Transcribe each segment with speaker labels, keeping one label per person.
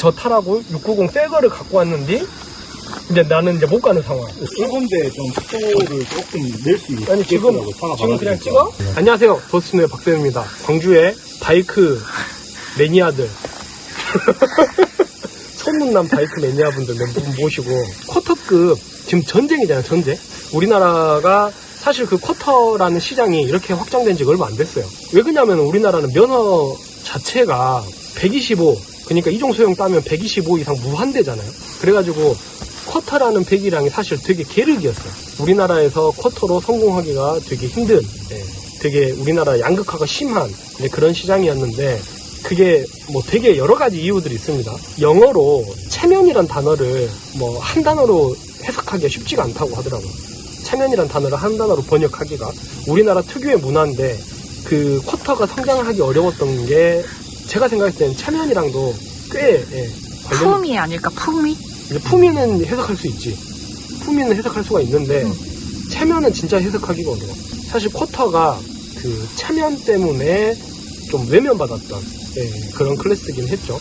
Speaker 1: 저 타라고 690 새 거를 갖고 왔는데 이제 나는 이제 못 가는 상황.
Speaker 2: 새 건데 좀 속도를 조금 낼 수 있겠더라고.
Speaker 1: 아니 지금 그냥 찍어? 안녕하세요, 더스틴의 박세현입니다. 광주의 바이크 매니아들 소문난 바이크 매니아분들 몇 분 모시고 쿼터급 지금 전쟁이잖아요. 전쟁. 우리나라가 사실 그 쿼터라는 시장이 이렇게 확장된 지가 얼마 안 됐어요. 왜 그러냐면 우리나라는 면허 자체가 125, 그러니까 이종 소형 따면 125 이상 무한대잖아요. 그래가지고 쿼터라는 배기량이 사실 되게 계륵이었어요. 우리나라에서 쿼터로 성공하기가 되게 힘든, 되게 우리나라 양극화가 심한 그런 시장이었는데, 그게 뭐 되게 여러 가지 이유들이 있습니다. 영어로 체면이란 단어를 뭐 한 단어로 해석하기가 쉽지가 않다고 하더라고요. 체면이란 단어를 한 단어로 번역하기가. 우리나라 특유의 문화인데 그 쿼터가 성장하기 어려웠던 게 제가 생각했을 때는 체면이랑도 꽤
Speaker 3: 품위 아닐까? 품위?
Speaker 1: 품위는 해석할 수 있지. 품위는 해석할 수가 있는데 체면은 진짜 해석하기가 어려워. 사실 쿼터가 그 체면 때문에 좀 외면받았던 그런 클래스이긴 했죠.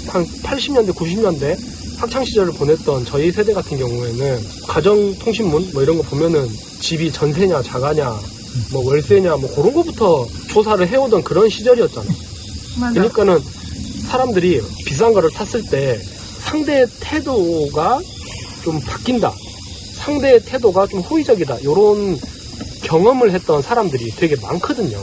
Speaker 1: 한 80년대, 90년대 학창시절을 보냈던 저희 세대 같은 경우에는 가정통신문 뭐 이런 거 보면은 집이 전세냐 작아냐 뭐 월세냐 뭐 그런 거부터 조사를 해오던 그런 시절이었잖아.
Speaker 3: 맞아.
Speaker 1: 그러니까는 사람들이 비싼 거를 탔을 때 상대의 태도가 좀 바뀐다, 상대의 태도가 좀 호의적이다, 이런 경험을 했던 사람들이 되게 많거든요.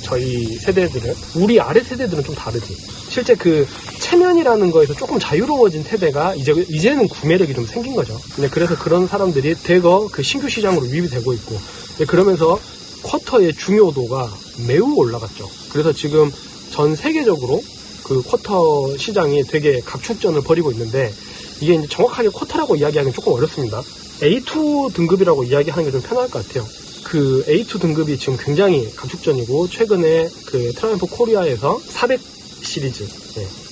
Speaker 1: 저희 세대들은. 우리 아래 세대들은 좀 다르지. 실제 그 체면이라는 거에서 조금 자유로워진 세대가 이제는 구매력이 좀 생긴 거죠. 그래서 그런 사람들이 대거 그 신규 시장으로 유입이 되고 있고, 그러면서 쿼터의 중요도가 매우 올라갔죠. 그래서 지금 전 세계적으로 그 쿼터 시장이 되게 각축전을 벌이고 있는데, 이게 이제 정확하게 쿼터라고 이야기하기는 조금 어렵습니다. A2 등급이라고 이야기하는 게 좀 편할 것 같아요. 그 A2 등급이 지금 굉장히 각축전이고, 최근에 그 트라이언프 코리아에서 400 시리즈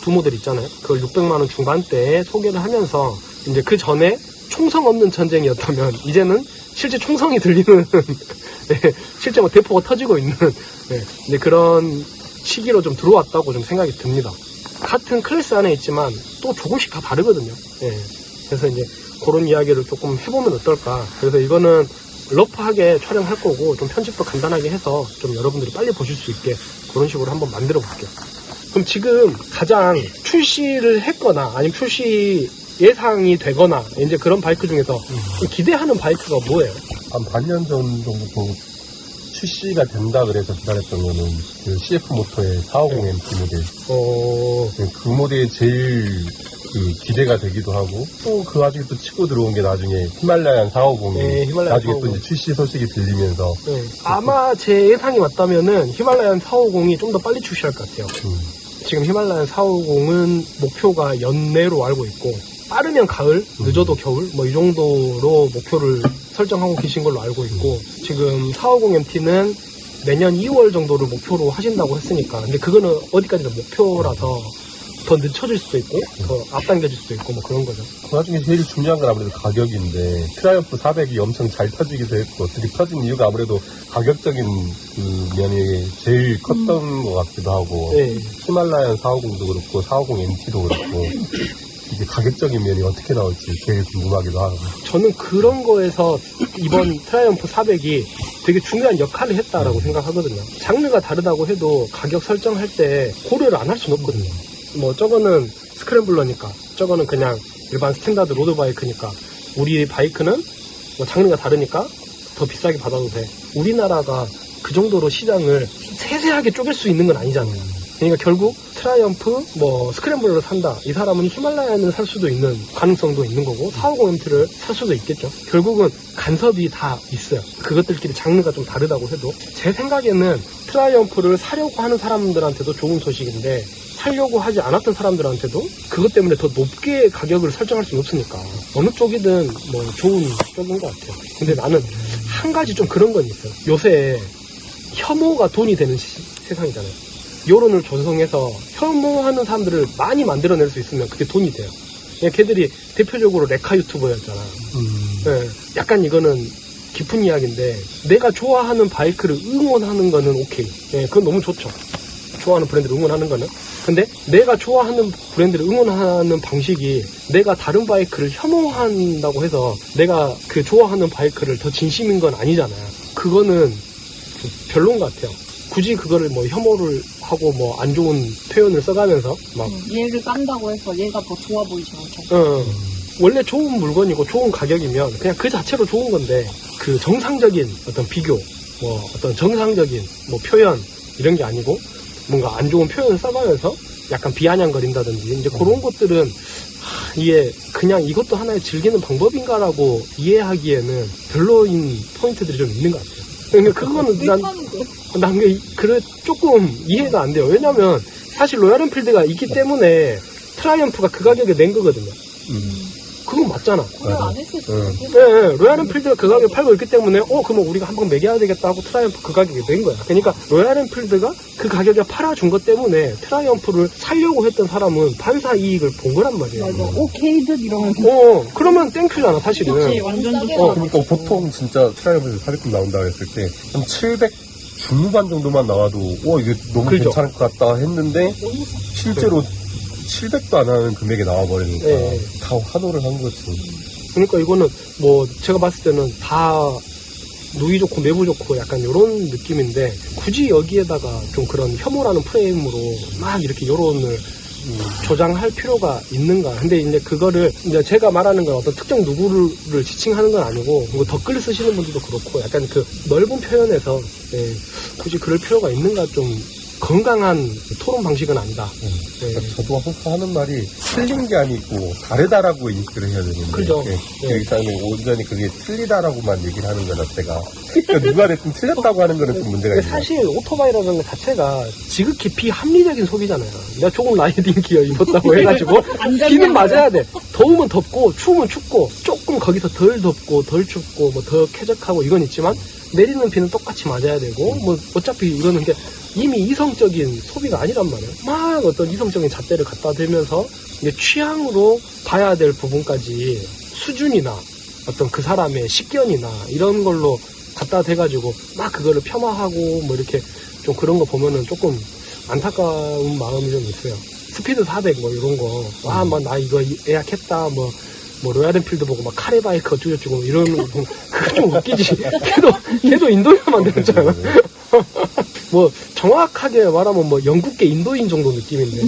Speaker 1: 두 모델 있잖아요. 그걸 600만원 중반대에 소개를 하면서, 이제 그 전에 총성 없는 전쟁이었다면 이제는 실제 총성이 들리는 실제 뭐 대포가 터지고 있는 이제 그런 시기로 좀 들어왔다고 좀 생각이 듭니다. 같은 클래스 안에 있지만 또 조금씩 다 다르거든요. 그래서 이제 그런 이야기를 조금 해보면 어떨까. 그래서 이거는 러프하게 촬영할 거고, 좀 편집도 간단하게 해서 좀 여러분들이 빨리 보실 수 있게 그런 식으로 한번 만들어 볼게요. 그럼 지금 가장 출시를 했거나 아니면 출시 예상이 되거나 이제 그런 바이크 중에서 기대하는 바이크가 뭐예요?
Speaker 2: 한 반년 전부터 출시가 된다 그래서 기다렸던 거는 그 CF 모터의 450MT 모델. 그 모델이 제일 기대가 되기도 하고, 또 그 와중에 또 치고 들어온 게 나중에 히말라얀 450이 나중에 450. 또 이제 출시 소식이 들리면서
Speaker 1: 아마 제 예상이 맞다면은 히말라얀 450이 좀 더 빨리 출시할 것 같아요. 지금 히말라얀 450은 목표가 연내로 알고 있고, 빠르면 가을, 늦어도 겨울 뭐 이 정도로 목표를 설정하고 계신 걸로 알고 있고, 지금 450MT는 내년 2월 정도를 목표로 하신다고 했으니까, 근데 그거는 어디까지나 목표라서 더 늦춰질 수도 있고 더 앞당겨질 수도 있고 뭐 그런 거죠.
Speaker 2: 그 와중에 제일 중요한 건 아무래도 가격인데, 트라이언프 400이 엄청 잘 터지기도 했고, 되게 터진 이유가 아무래도 가격적인 그 면이 제일 컸던 것 같기도 하고, 히말라얀 450도 그렇고 450MT도 그렇고, 이게 가격적인 면이 어떻게 나올지 제일 궁금하기도 하고.
Speaker 1: 저는 그런 거에서 이번 트라이언프 400이 되게 중요한 역할을 했다라고 생각하거든요. 장르가 다르다고 해도 가격 설정할 때 고려를 안 할 수는 없거든요. 뭐 저거는 스크램블러니까, 저거는 그냥 일반 스탠다드 로드바이크니까, 우리 바이크는 뭐 장르가 다르니까 더 비싸게 받아도 돼. 우리나라가 그 정도로 시장을 세세하게 쪼갤 수 있는 건 아니잖아요. 그러니까 결국 트라이언프 뭐 스크램블러를 산다, 이 사람은 히말라야를 살 수도 있는 가능성도 있는 거고, 450MT를 살 수도 있겠죠. 결국은 간섭이 다 있어요. 그것들끼리 장르가 좀 다르다고 해도. 제 생각에는 트라이언프를 사려고 하는 사람들한테도 좋은 소식인데, 살려고 하지 않았던 사람들한테도 그것 때문에 더 높게 가격을 설정할 수는 없으니까 어느 쪽이든 뭐 좋은 쪽인 것 같아요. 근데 나는 한 가지 좀 그런 건 있어요. 요새 혐오가 돈이 되는 세상이잖아요. 여론을 조성해서 혐오하는 사람들을 많이 만들어낼 수 있으면 그게 돈이 돼요. 그냥 걔들이 대표적으로 레카 유튜버였잖아. 약간 이거는 깊은 이야기인데, 내가 좋아하는 바이크를 응원하는 거는 오케이. 그건 너무 좋죠. 좋아하는 브랜드를 응원하는 거는. 근데 내가 좋아하는 브랜드를 응원하는 방식이 내가 다른 바이크를 혐오한다고 해서 내가 그 좋아하는 바이크를 더 진심인 건 아니잖아요. 그거는 좀 별론 것 같아요. 굳이 그거를 뭐 혐오를 하고 뭐 안 좋은 표현을 써가면서 막
Speaker 4: 얘를 깐다고 해서 얘가 더 좋아 보이지 않죠.
Speaker 1: 원래 좋은 물건이고 좋은 가격이면 그냥 그 자체로 좋은 건데 그 정상적인 어떤 비교, 뭐 어떤 정상적인 뭐 표현 이런 게 아니고 뭔가 안 좋은 표현을 써가면서 약간 비아냥거린다든지 이제 그런 것들은 이게 그냥 이것도 하나의 즐기는 방법인가라고 이해하기에는 별로인 포인트들이 좀 있는 것 같아요. 그러니까 그거는 그래 조금 이해가 안 돼요. 왜냐면 사실 로얄 엔필드가 있기 때문에 트라이엄프가 그 가격에 낸 거거든요. 그건 맞잖아.
Speaker 4: 안 했을
Speaker 1: 네, 로얄 엔필드가 그 가격에 팔고 있기 때문에 그러면 우리가 한번 매겨야 되겠다 하고 트라이엄프 그 가격에 낸 거야. 그러니까 로얄 엔필드가 그 가격에 팔아준 것 때문에 트라이엄프를 살려고 했던 사람은 반사 이익을 본 거란 말이에요.
Speaker 4: 맞아. 케이드 이러면서.
Speaker 1: 그러면 땡큐잖아 사실은.
Speaker 4: 그치, 완전 좋다.
Speaker 2: 그러니까 보통 진짜 트라이얼에서 400금 나온다고 했을 때 한 700 중후반 정도만 나와도 이게 너무
Speaker 1: 그죠.
Speaker 2: 괜찮을 것 같다 했는데 실제로 700도 안 하는 금액이 나와버리니까
Speaker 1: 네.
Speaker 2: 다 환호를 한 거지.
Speaker 1: 그러니까 이거는 뭐 제가 봤을 때는 다 누이 좋고 매부 좋고 약간 이런 느낌인데 굳이 여기에다가 좀 그런 혐오라는 프레임으로 막 이렇게 여론을 조장할 필요가 있는가. 근데 이제 그거를 이제 제가 말하는 건 어떤 특정 누구를 지칭하는 건 아니고 뭐 댓글 쓰시는 분들도 그렇고 약간 그 넓은 표현에서 굳이 그럴 필요가 있는가. 좀 건강한 토론 방식은 아니다.
Speaker 2: 그러니까 저도 항상 하는 말이 틀린 게 아니고 다르다라고 인식을 해야 되는데
Speaker 1: 그죠.
Speaker 2: 일단은 온전히 그게 틀리다라고만 얘기를 하는 거 자체가 그러니까 누가 됐든 틀렸다고 하는 거는 좀 문제가 있는
Speaker 1: 사실 오토바이라는 것 자체가 지극히 비합리적인 소비잖아요. 내가 조금 라이딩 기어 입었다고 해가지고 비는 맞아야 돼. 더우면 덥고 추우면 춥고 조금 거기서 덜 덥고 덜 춥고 뭐 더 쾌적하고 이건 있지만 내리는 비는 똑같이 맞아야 되고 뭐 어차피 이거는 게 이미 이성적인 소비가 아니란 말이에요. 막 어떤 이성적인 잣대를 갖다 대면서 이제 취향으로 봐야 될 부분까지 수준이나 어떤 그 사람의 식견이나 이런 걸로 갖다 대가지고 막 그거를 폄하하고 뭐 이렇게 좀 그런 거 보면은 조금 안타까운 마음이 좀 있어요. 스피드 400 뭐 이런 거, 막 나 이거 예약했다 뭐 로얄 엔필드 보고 막 카레바이크 어쩌고저쩌고 이런 거 그거 좀 웃기지. 걔도 인도에서 만들었잖아요. 뭐 정확하게 말하면 뭐 영국계 인도인 정도 느낌인데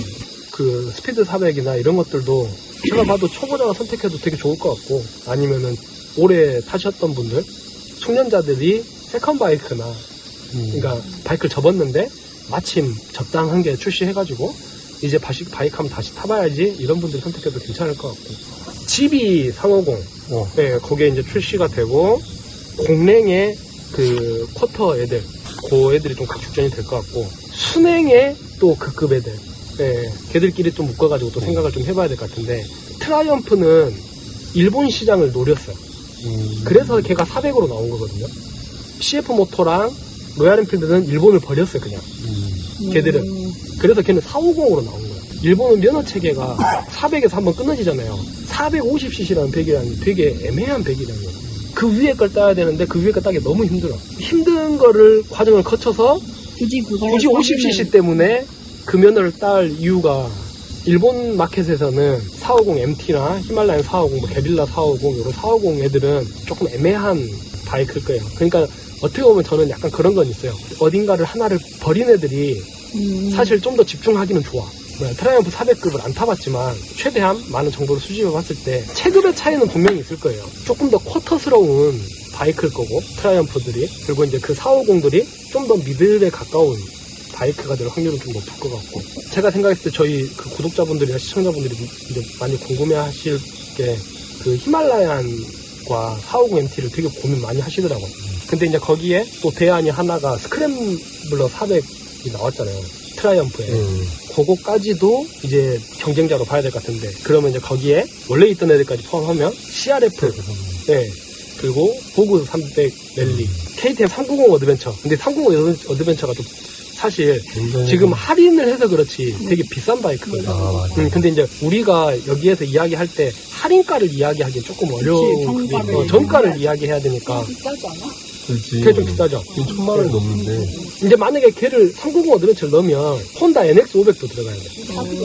Speaker 1: 그 스피드 400이나 이런 것들도 제가 봐도 초보자가 선택해도 되게 좋을 것 같고 아니면은 오래 타셨던 분들 숙련자들이 세컨 바이크나 그러니까 바이크를 접었는데 마침 적당한 게 출시해가지고 이제 바이크 한번 다시 타봐야지 이런 분들 선택해도 괜찮을 것 같고 GB350 네, 거기에 이제 출시가 되고 공랭의 그 쿼터 애들 그 애들이 좀 각축전이 될 것 같고 순행의 또 그 급 애들 네, 걔들끼리 좀 묶어가지고 또 생각을 좀 해봐야 될 것 같은데 트라이엄프는 일본 시장을 노렸어요. 그래서 걔가 400으로 나온 거거든요. CF 모터랑 로얄 엔필드는 일본을 버렸어요 그냥 걔들은. 그래서 걔는 450으로 나온 거예요. 일본은 면허 체계가 400에서 한번 끊어지잖아요. 450cc라는 배기량이 되게 애매한 배기량이에요. 그 위에 걸 따야 되는데 그 위에 걸 따기 너무 힘들어. 힘든 거를 과정을 거쳐서 굳이 50cc 때문에 그 면허를 딸 이유가 일본 마켓에서는 450 MT나 히말라얀 450, 뭐 게릴라 450 이런 450 애들은 조금 애매한 바이크일 거예요. 그러니까 어떻게 보면 저는 약간 그런 건 있어요. 어딘가를 하나를 버린 애들이 사실 좀 더 집중하기는 좋아. 트라이엄프 400급을 안 타봤지만 최대한 많은 정보를 수집해봤을 때 체급의 차이는 분명히 있을 거예요. 조금 더 쿼터스러운 바이크일 거고 트라이엄프들이 그리고 이제 그 450들이 좀 더 미들에 가까운 바이크가 될 확률은 좀 높을 것 같고 제가 생각했을 때 저희 그 구독자분들이나 시청자분들이 이제 많이 궁금해하실 게 그 히말라얀과 450MT를 되게 고민 많이 하시더라고요. 근데 이제 거기에 또 대안이 하나가 스크램블러 400이 나왔잖아요. 트라이엄프에. 그거까지도 이제 경쟁자로 봐야 될 것 같은데 그러면 이제 거기에 원래 있던 애들까지 포함하면 CRF 네. 그리고 보그 300 랠리 KTM 390 어드벤처. 근데 390 어드벤처가 좀 사실 지금 할인을 해서 그렇지 되게 비싼 바이크거든요. 근데 이제 우리가 여기에서 이야기할 때 할인가를 이야기하기엔 조금 어려운
Speaker 4: 전가를
Speaker 1: 전가를 이야기해야 되니까
Speaker 4: 비싸지 않아?
Speaker 2: 그렇지.
Speaker 1: 그게 좀 비싸죠.
Speaker 2: 1,000만 원이 넘는데.
Speaker 1: 이제 만약에 걔를 390 어드벤처를 넣으면 혼다 NX500도 들어가야 돼.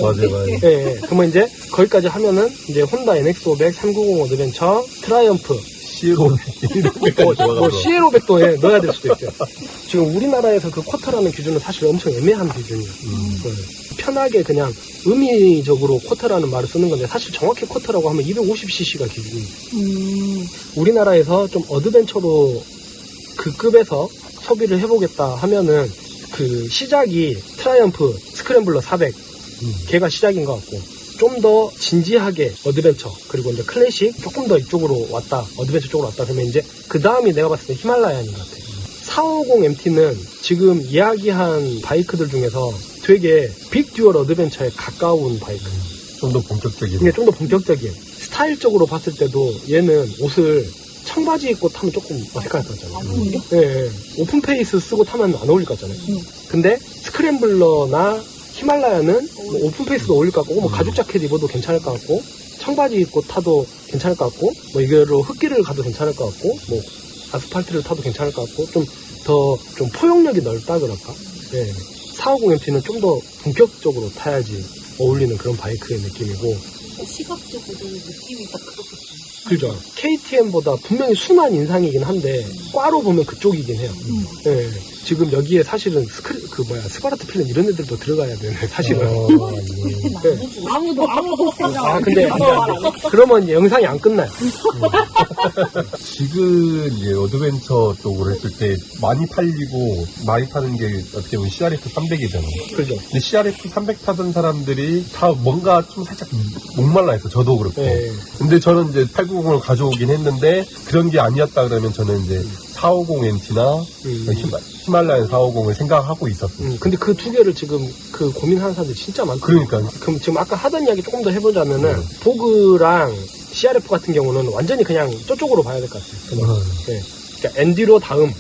Speaker 2: 맞아요.
Speaker 1: 예, 예. 그러면 이제 거기까지 하면은 이제 혼다 NX500, 390 어드벤처, 트라이엄프,
Speaker 2: CL500 이런
Speaker 1: 뭐 CL500도 예, 넣어야 될 수도 있어요. 지금 우리나라에서 그 쿼터라는 기준은 사실 엄청 애매한 기준이에요. 편하게 그냥 의미적으로 쿼터라는 말을 쓰는 건데 사실 정확히 쿼터라고 하면 250cc가 기준이에요. 우리나라에서 좀 어드벤처로 그 급에서 소비를 해보겠다 하면은 그 시작이 트라이엄프 스크램블러 400 걔가 시작인 것 같고 좀 더 진지하게 어드벤처 그리고 이제 클래식 조금 더 이쪽으로 왔다 어드벤처 쪽으로 왔다 그러면 이제 그 다음이 내가 봤을 때 히말라야인 것 같아. 450 MT는 지금 이야기한 바이크들 중에서 되게 빅 듀얼 어드벤처에 가까운 바이크.
Speaker 2: 좀 더 본격적인.
Speaker 1: 이게 좀 더 본격적인. 스타일적으로 봤을 때도 얘는 옷을 청바지 입고 타면 조금 어색할 것 같잖아요. 예, 예. 오픈 페이스 쓰고 타면 안 어울릴 것 같잖아요. 근데 스크램블러나 히말라야는 뭐 오픈 페이스도 어울릴 것 같고, 뭐 가죽 자켓 입어도 괜찮을 것 같고, 청바지 입고 타도 괜찮을 것 같고, 뭐 이거로 흙길을 가도 괜찮을 것 같고, 뭐 아스팔트를 타도 괜찮을 것 같고, 좀 더 좀 포용력이 넓다 그럴까? 예. 450 MT는 좀 더 본격적으로 타야지 어울리는 그런 바이크의 느낌이고.
Speaker 4: 시각적으로 느낌이 딱 그렇게
Speaker 1: 그죠. KTM보다 분명히 순한 인상이긴 한데 꽈로 보면 그쪽이긴 해요. 예. 지금 여기에 사실은 스바르트 필름 이런 애들도 들어가야 되네. 사실은. 예.
Speaker 4: 아무도
Speaker 1: 근데 안 돼. 그러면 영상이 안 끝나요.
Speaker 2: 지금 이제 어드벤처 쪽으로 했을 때 많이 팔리고 많이 타는 게 어떻게 보면 CRF 300이잖아요.
Speaker 1: 그죠.
Speaker 2: 근데 CRF 300 타던 사람들이 다 뭔가 좀 살짝 목말라 했어. 저도 그렇고.
Speaker 1: 예.
Speaker 2: 근데 저는 이제 890을 가져오긴 했는데 그런 게 아니었다 그러면 저는 이제 450 NT나 히말라야 450을 생각하고 있었어요.
Speaker 1: 근데 그 두 개를 지금 그 고민하는 사람들이 진짜 많거든요.
Speaker 2: 그러니까.
Speaker 1: 그럼 지금 아까 하던 이야기 조금 더 해보자면은 보그랑 CRF 같은 경우는 완전히 그냥 저쪽으로 봐야 될 것 같아요. 네. 그러니까 엔듀로 다음,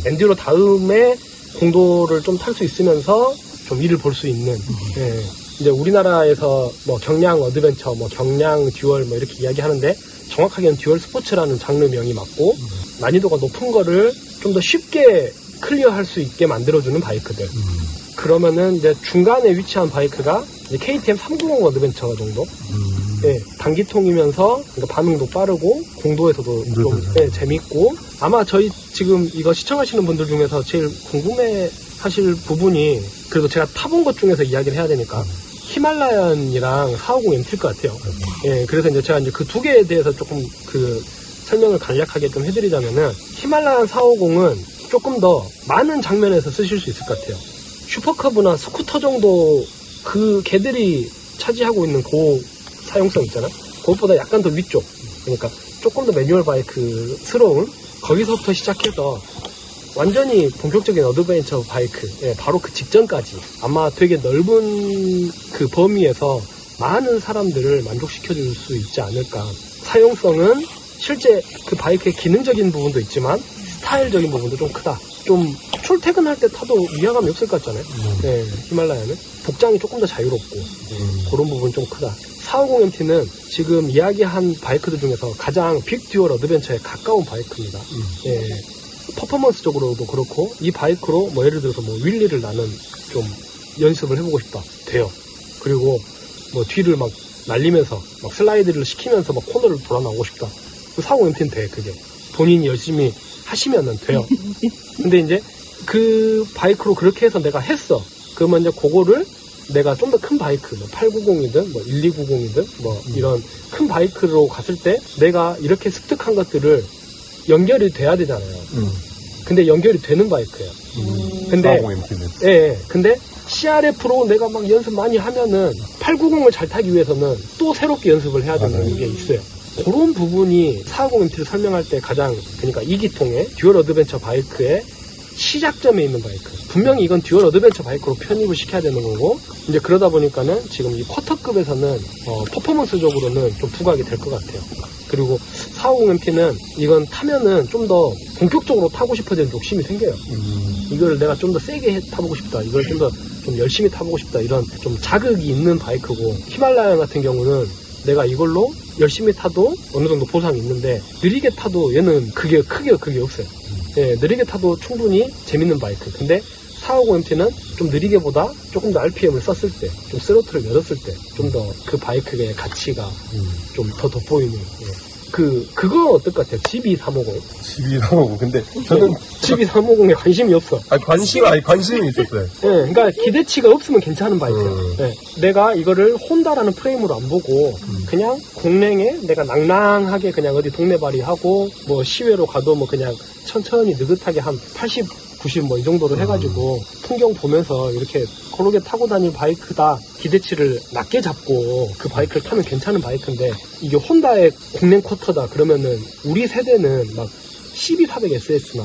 Speaker 1: 엔듀로 다음에 공도를 좀 탈 수 있으면서 좀 일을 볼 수 있는. 예. 이제 우리나라에서 뭐 경량 어드벤처, 뭐 경량 듀얼 뭐 이렇게 이야기하는데 정확하게는 듀얼 스포츠라는 장르명이 맞고 난이도가 높은 거를 좀 더 쉽게 클리어할 수 있게 만들어주는 바이크들. 그러면은 이제 중간에 위치한 바이크가 이제 KTM 390 어드벤처 정도. 예, 단기통이면서 그러니까 반응도 빠르고 공도에서도 좀 재밌고 아마 저희 지금 이거 시청하시는 분들 중에서 제일 궁금해 하실 부분이 그래도 제가 타본 것 중에서 이야기를 해야 되니까 히말라얀이랑 450 MT일 것 같아요. 예, 그래서 이제 제가 이제 그 두 개에 대해서 조금 그 설명을 간략하게 좀 해드리자면은 히말라얀 450은 조금 더 많은 장면에서 쓰실 수 있을 것 같아요. 슈퍼커브나 스쿠터 정도 그 걔들이 차지하고 있는 그 사용성 있잖아. 그것보다 약간 더 위쪽. 그러니까 조금 더 매뉴얼 바이크스러운 거기서부터 시작해서 완전히 본격적인 어드벤처 바이크, 예, 바로 그 직전까지 아마 되게 넓은 그 범위에서 많은 사람들을 만족시켜줄 수 있지 않을까. 사용성은 실제 그 바이크의 기능적인 부분도 있지만 스타일적인 부분도 좀 크다. 좀 출퇴근할 때 타도 위화감이 없을 것 같잖아요. 예, 히말라야는 복장이 조금 더 자유롭고 그런 부분 좀 크다. 450 MT는 지금 이야기한 바이크들 중에서 가장 빅 듀얼 어드벤처에 가까운 바이크입니다. 예, 퍼포먼스적으로도 그렇고 이 바이크로 뭐 예를 들어서 뭐 윌리를 나는 좀 연습을 해보고 싶다. 돼요. 그리고 뭐 뒤를 막 날리면서 막 슬라이드를 시키면서 막 코너를 돌아 나오고 싶다. 450 MT는 돼. 그게 본인이 열심히 하시면은 돼요. 근데 이제 그 바이크로 그렇게 해서 내가 했어. 그러면 이제 그거를 내가 좀 더 큰 바이크, 뭐 890이든 뭐 1290이든 뭐 이런 큰 바이크로 갔을 때 내가 이렇게 습득한 것들을 연결이 돼야 되잖아요. 근데 연결이 되는 바이크예요. 근데
Speaker 2: 450 MT는.
Speaker 1: 예, 근데 CRF로 내가 막 연습 많이 하면은 890을 잘 타기 위해서는 또 새롭게 연습을 해야 되는 게 있어요. 그런 부분이 450 MT를 설명할 때 가장, 그러니까 2기통의 듀얼 어드벤처 바이크의 시작점에 있는 바이크. 분명히 이건 듀얼 어드벤처 바이크로 편입을 시켜야 되는 거고, 이제 그러다 보니까는 지금 이 쿼터급에서는 퍼포먼스적으로는 좀 부각이 될 것 같아요. 그리고 450 MT는 이건 타면은 좀 더 본격적으로 타고 싶어지는 욕심이 생겨요. 이걸 내가 좀 더 세게 타보고 싶다. 이걸 좀 더 좀 열심히 타보고 싶다. 이런 좀 자극이 있는 바이크고, 히말라야 같은 경우는 내가 이걸로 열심히 타도 어느 정도 보상이 있는데 느리게 타도 얘는 그게 크게 없어요. 예, 느리게 타도 충분히 재밌는 바이크. 근데 450MT는 좀 느리게보다 조금 더 RPM을 썼을 때, 좀 스로틀을 열었을 때, 좀 더 그 바이크의 가치가 좀 더 돋보이는. 예. 그거 어떨 것 같아요? GB350.
Speaker 2: GB350. 근데 저는
Speaker 1: GB350에 관심이 없어.
Speaker 2: 관심이 있었어요.
Speaker 1: 예, 그러니까 기대치가 없으면 괜찮은 바이크예요. 예, 내가 이거를 혼다라는 프레임으로 안 보고 그냥 공랭에 내가 낭낭하게 그냥 어디 동네발이 하고 뭐 시외로 가도 뭐 그냥 천천히 느긋하게 한 80, 90 뭐 이 정도로 해가지고 풍경 보면서 이렇게 고르게 타고 다닐 바이크다. 기대치를 낮게 잡고 그 바이크를 타면 괜찮은 바이크인데 이게 혼다의 공랭 쿼터다 그러면은 우리 세대는 막 CB400SS나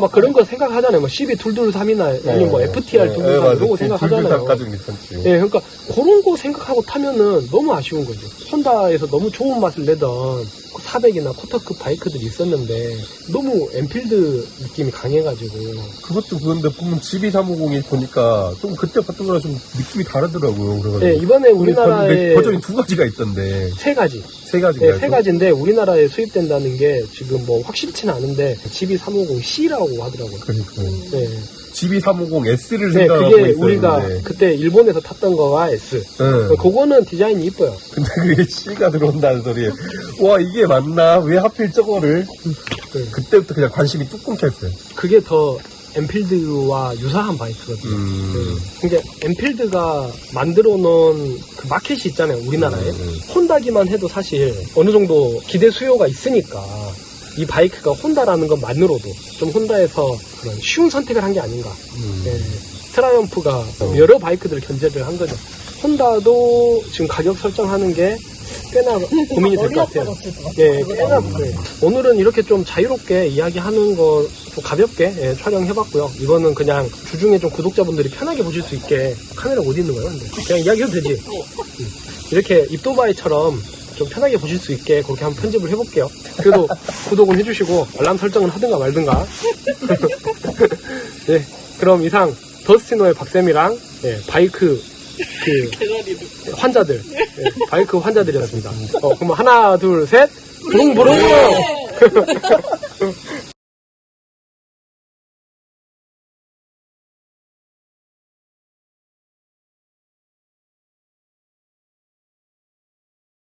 Speaker 1: 막 그런 거 생각하잖아요. 뭐 CB223이나 아니면 뭐 FTR 223 이런 거 생각하잖아요.
Speaker 2: 괜찮지.
Speaker 1: 예, 그러니까 그런 거 생각하고 타면은 너무 아쉬운 거죠. 혼다에서 너무 좋은 맛을 내던 400이나 쿼터급 바이크들이 있었는데 너무 엔필드 느낌이 강해가지고.
Speaker 2: 그것도 그건데 보면 GB350이 보니까 좀 그때 봤던 거랑 좀 느낌이 다르더라고요. 그래가지고.
Speaker 1: 예, 이번에 우리나라에
Speaker 2: 버전이 두 가지가 있던데.
Speaker 1: 세 가지.
Speaker 2: 세 가지인가요?
Speaker 1: 네, 세 가지인데 우리나라에 수입된다는 게 지금 뭐 확실치는 않은데 GB350C라고 하더라고요.
Speaker 2: 그러니까요.
Speaker 1: 네.
Speaker 2: GB350S를
Speaker 1: 네,
Speaker 2: 생각하고
Speaker 1: 그게
Speaker 2: 있었는데.
Speaker 1: 우리가 그때 일본에서 탔던 거가 S.
Speaker 2: 네.
Speaker 1: 그거는 디자인이 이뻐요.
Speaker 2: 근데 그게 C가 들어온다는 소리에 와 이게 맞나? 왜 하필 저거를?
Speaker 1: 네.
Speaker 2: 그때부터 그냥 관심이 뚝 끊겼어요.
Speaker 1: 그게 더 엔필드와 유사한 바이크거든요. 그러니까 엔필드가 만들어 놓은 그 마켓이 있잖아요, 우리나라에. 혼다기만 해도 사실 어느 정도 기대 수요가 있으니까 이 바이크가 혼다라는 것만으로도 좀 혼다에서 그런 쉬운 선택을 한 게 아닌가. 예, 트라이엄프가 여러 바이크들을 견제를 한 거죠. 혼다도 지금 가격 설정하는 게 꽤나 고민이 될 것 같아요. 예, 꽤나. 네. 오늘은 이렇게 좀 자유롭게 이야기하는 거 좀 가볍게 촬영해봤고요. 이거는 그냥 주중에 좀 구독자분들이 편하게 보실 수 있게 카메라 어디 있는 거예요? 근데 그냥 이야기해도 되지. 이렇게 입도바이처럼 좀 편하게 보실 수 있게 그렇게 한번 편집을 해볼게요. 그래도 구독은 해주시고 알람 설정은 하든가 말든가. 네, 그럼 이상 더스티노의 박쌤이랑 바이크 환자들, 바이크 환자들이었습니다. 그럼 하나, 둘, 셋, 부릉부릉!